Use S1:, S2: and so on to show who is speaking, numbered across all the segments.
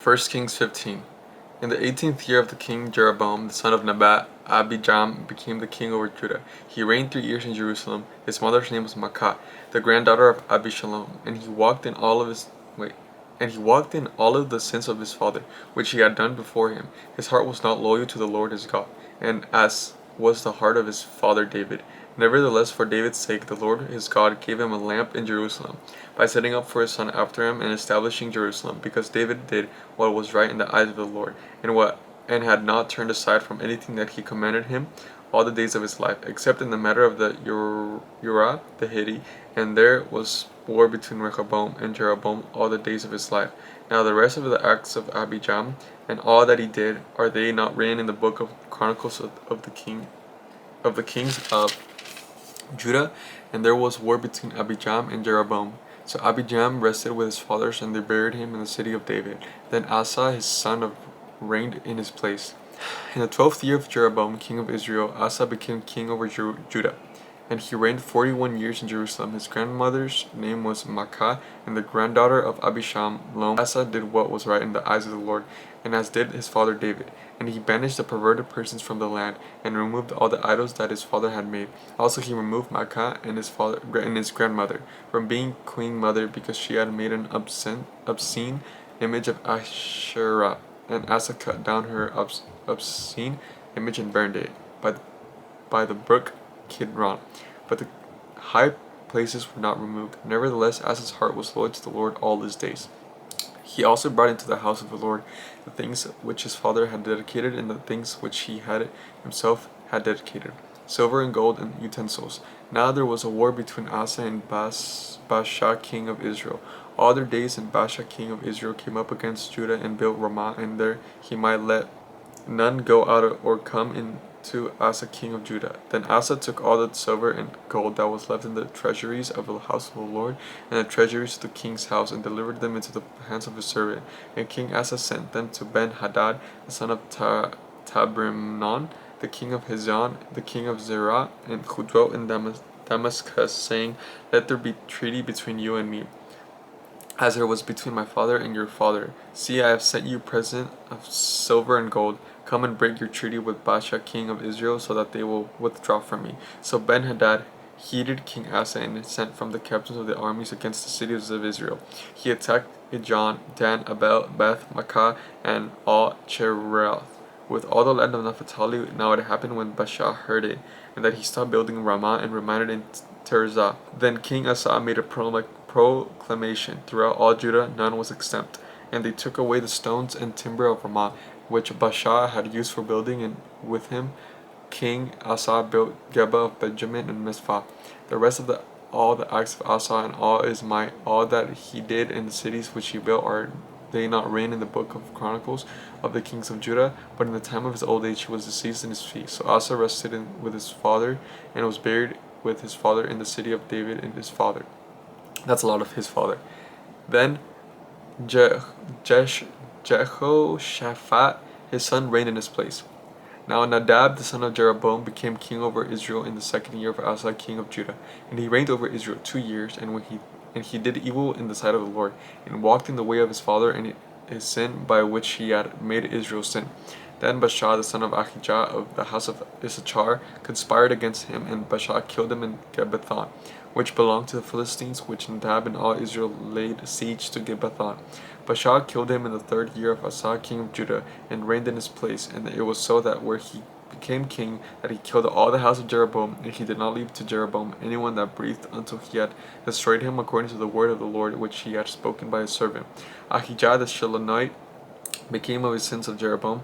S1: 1 Kings 15. In the 18th year of the king Jeroboam, the son of Nebat, Abijam became the king over Judah. He reigned 3 years in Jerusalem. His mother's name was Maacah, the granddaughter of Abishalom, and he walked in all of the sins of his father, which he had done before him. His heart was not loyal to the Lord his God, and as was the heart of his father David. Nevertheless, for David's sake, the Lord his God gave him a lamp in Jerusalem, by setting up for his son after him and establishing Jerusalem, because David did what was right in the eyes of the Lord, and had not turned aside from anything that he commanded him all the days of his life, except in the matter of the Uriah the Hittite, and there was war between Rehoboam and Jeroboam all the days of his life. Now the rest of the acts of Abijam and all that he did, are they not written in the book of Chronicles of the kings of Judah? And there was war between Abijam and Jeroboam. So Abijam rested with his fathers, and they buried him in the city of David. Then Asa his son reigned in his place. In the 12th year of Jeroboam king of Israel, Asa became king over Judah, and he reigned 41 years in Jerusalem. His grandmother's name was Maacah, and the granddaughter of Abishalom. Asa did what was right in the eyes of the Lord, and as did his father David. And he banished the perverted persons from the land, and removed all the idols that his father had made. Also he removed Maacah and his grandmother from being queen mother, because she had made an obscene image of Asherah. And Asa cut down her obscene image and burned it by the brook Kidron. But the high places were not removed. Nevertheless, Asa's heart was loyal to the Lord all his days. He also brought into the house of the Lord the things which his father had dedicated, and the things which he had himself had dedicated, silver and gold and utensils. Now there was a war between Asa and Baasha king of Israel all their days, and Baasha king of Israel came up against Judah and built Ramah, and there he might let none go out or come in to Asa king of Judah. Then Asa took all the silver and gold that was left in the treasuries of the house of the Lord, and the treasuries of the king's house, and delivered them into the hands of his servant. And King Asa sent them to Ben-Hadad, the son of Tabrimnon, the king of Hezron, the king of Zerah, and who dwelt in Damascus, saying, Let there be treaty between you and me, as there was between my father and your father. See, I have sent you present of silver and gold. Come and break your treaty with Baasha king of Israel, so that they will withdraw from me. So Ben-Hadad heeded King Asa, and sent from the captains of the armies against the cities of Israel. He attacked Ijon, Dan, Abel, Beth, Maacah, and all Cheroth, with all the land of Naphtali. Now it happened when Baasha heard it, and that he stopped building Ramah and remained in Tirzah. Then King Asa made a proclamation throughout all Judah, none was exempt. And they took away the stones and timber of Ramah, which Baasha had used for building, and with him King Asa built Geba of Benjamin and Mizpah. The rest of all the acts of Asa and all his might, all that he did in the cities which he built, are they not written in the book of Chronicles of the kings of Judah? But in the time of his old age he was deceased in his feet. So Asa rested with his father, and was buried with his father in the city of David and his father. That's a lot of his father. Then Jehoshaphat his son reigned in his place. Now Nadab the son of Jeroboam became king over Israel in the 2nd year of Asa king of Judah, and he reigned over Israel 2 years. And he did evil in the sight of the Lord, and walked in the way of his father, and his sin by which he had made Israel sin. Then Baasha the son of Ahijah of the house of Issachar conspired against him, and Baasha killed him in Gibbethon, which belonged to the Philistines, which Nadab and all Israel laid siege to Gibbethon. Baasha killed him in the 3rd year of Asa king of Judah, and reigned in his place. And it was so that where he became king, that he killed all the house of Jeroboam, and he did not leave to Jeroboam anyone that breathed, until he had destroyed him according to the word of the Lord which he had spoken by his servant. Ahijah the Shilonite became of his sins of Jeroboam,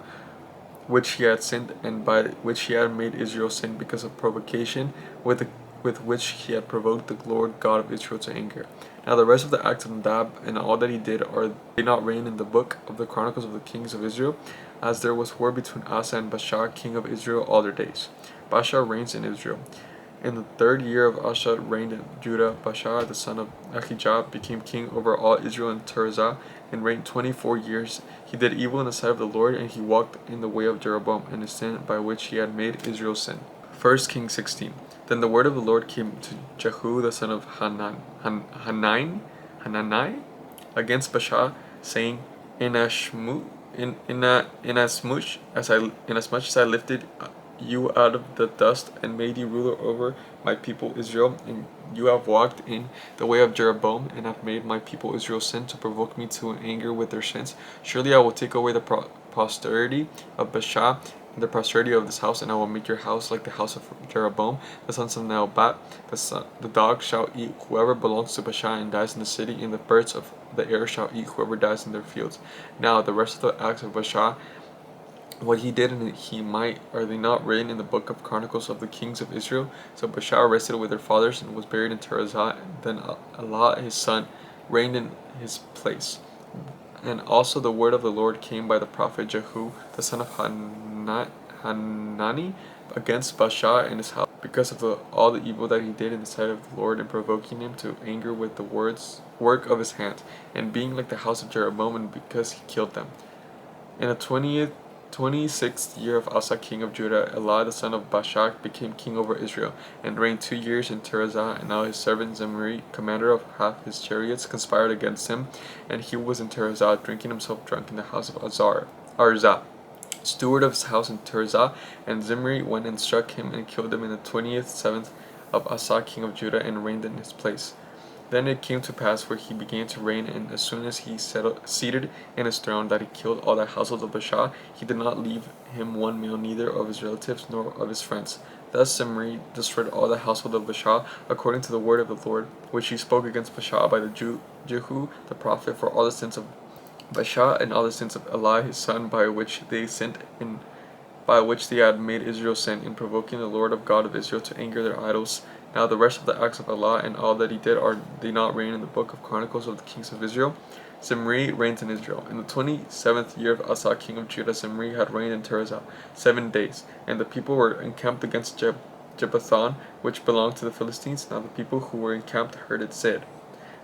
S1: which he had sinned, and by which he had made Israel sin, because of provocation with which he had provoked the Lord God of Israel to anger. Now the rest of the acts of Nadab and all that he did, are they not written in the book of the Chronicles of the kings of Israel? As there was war between Asa and Baasha king of Israel all their days. Baasha reigns in Israel. In the 3rd year of Asa reigned in Judah, Baasha the son of Ahijah became king over all Israel in Tirzah, and reigned 24 years. He did evil in the sight of the Lord, and he walked in the way of Jeroboam, and his sin by which he had made Israel sin. 1 Kings 16. Then the word of the Lord came to Jehu the son of Hanani against Baasha, saying, Inasmuch inasmuch as I lifted you out of the dust and made you ruler over my people Israel, and you have walked in the way of Jeroboam, and have made my people Israel sin to provoke me to anger with their sins. Surely I will take away the posterity of Baasha and the posterity of this house, and I will make your house like the house of Jeroboam, the sons of Nebat. The dog shall eat whoever belongs to Baasha and dies in the city, and the birds of the air shall eat whoever dies in their fields. Now the rest of the acts of Baasha, what he did and he might, are they not written in the book of Chronicles of the kings of Israel? So Baasha rested with their fathers and was buried in Tirzah. Then Allah his son reigned in his place. And also the word of the Lord came by the prophet Jehu, the son of Hanani, against Baasha and his house, because of all the evil that he did in the sight of the Lord, in provoking him to anger with the work of his hands, and being like the house of Jeroboam, and because he killed them. In the 26th year of Asa king of Judah, Elah the son of Baasha became king over Israel, and reigned 2 years in Tirzah. And now his servant Zimri, commander of half his chariots, conspired against him, and he was in Tirzah, drinking himself drunk in the house of Arzah, steward of his house in Tirzah. And Zimri went and struck him and killed him in the 27th of Asa king of Judah, and reigned in his place. Then it came to pass, where he began to reign, and as soon as he seated in his throne, that he killed all the household of Baasha. He did not leave him one male, neither of his relatives nor of his friends. Thus Zimri destroyed all the household of Baasha, according to the word of the Lord, which he spoke against Baasha by the Jehu the prophet, for all the sins of Baasha and all the sins of Elah his son, by which they had made Israel sin, in provoking the Lord of God of Israel to anger their idols. Now the rest of the acts of Elah and all that he did, are they not written in the book of Chronicles of the kings of Israel? Zimri reigns in Israel. In the 27th year of Asa king of Judah, Zimri had reigned in Tirzah 7 days, and the people were encamped against Jebbathon, which belonged to the Philistines. Now the people who were encamped heard it said,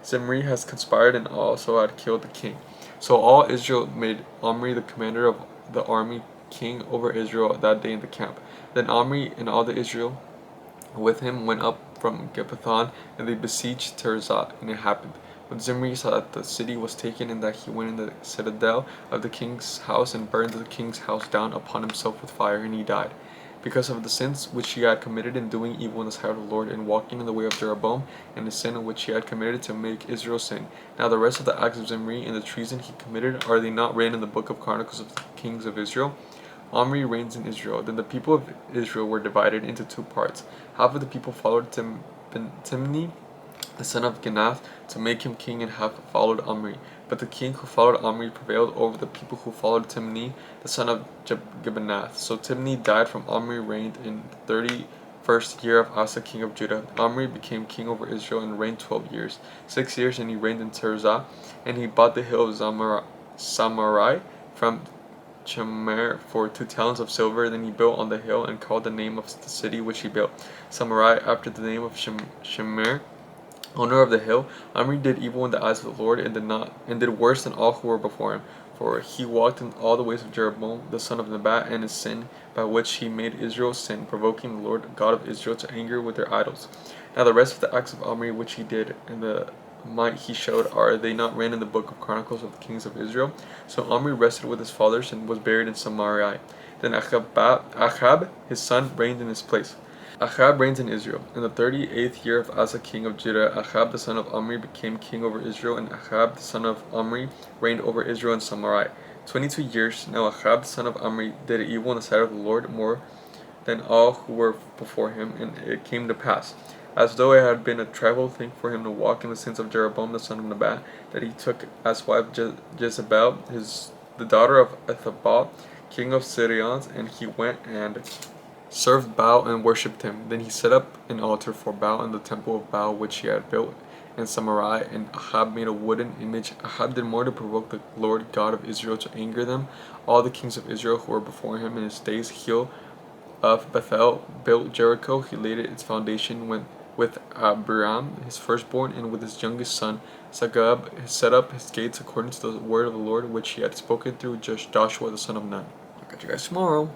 S1: Zimri has conspired and also had killed the king. So all Israel made Omri the commander of the army king over Israel that day in the camp. Then Omri and all the Israel with him went up from Gibbethon, and they besieged Tirzah. And it happened, when Zimri saw that the city was taken, and that he went in the citadel of the king's house, and burned the king's house down upon himself with fire, and he died, because of the sins which he had committed in doing evil in the sight of the Lord, and walking in the way of Jeroboam, and the sin which he had committed to make Israel sin. Now the rest of the acts of Zimri and the treason he committed, are they not written in the book of Chronicles of the kings of Israel? Omri reigns in Israel. Then the people of Israel were divided into 2 parts. Half of the people followed Timni, the son of Ginath, to make him king, and half followed Omri. But the king who followed Omri prevailed over the people who followed Timni, the son of Gibenath. So Timni died from Omri reigned in the 31st year of Asa king of Judah. Omri became king over Israel and reigned 12 years. 6 years, and he reigned in Tirzah, and he bought the hill of Samarai from Chemer for 2 talents of silver. Then he built on the hill, and called the name of the city which he built Samarai, after the name of Shemer, owner of the hill. Omri did evil in the eyes of the Lord, and did worse than all who were before him. For he walked in all the ways of Jeroboam the son of Nebat, and his sin, by which he made Israel sin, provoking the Lord God of Israel to anger with their idols. Now the rest of the acts of Omri which he did, and the might he showed, are they not written in the book of Chronicles of the kings of Israel? So Omri rested with his fathers, and was buried in Samaria. Then Achab his son reigned in his place. Achab reigns in Israel. In the 38th year of Asa king of Judah, Achab the son of Omri became king over Israel, and Achab the son of Omri reigned over Israel in Samaria 22 years. Now Achab the son of Omri did evil in the sight of the Lord, more than all who were before him. And it came to pass, as though it had been a trivial thing for him to walk in the sins of Jeroboam the son of Nebat, that he took as wife Jezebel, the daughter of Ethabal, king of Syrians, and he went and served Baal and worshipped him. Then he set up an altar for Baal in the temple of Baal which he had built in Samaria, and Ahab made a wooden image. Ahab did more to provoke the Lord God of Israel to anger them. All the kings of Israel who were before him in his days, Hiel of Bethel built Jericho. He laid its foundation with Abiram his firstborn, and with his youngest son Sagab set up his gates according to the word of the Lord which he had spoken through Joshua the son of Nun. I'll catch you guys tomorrow.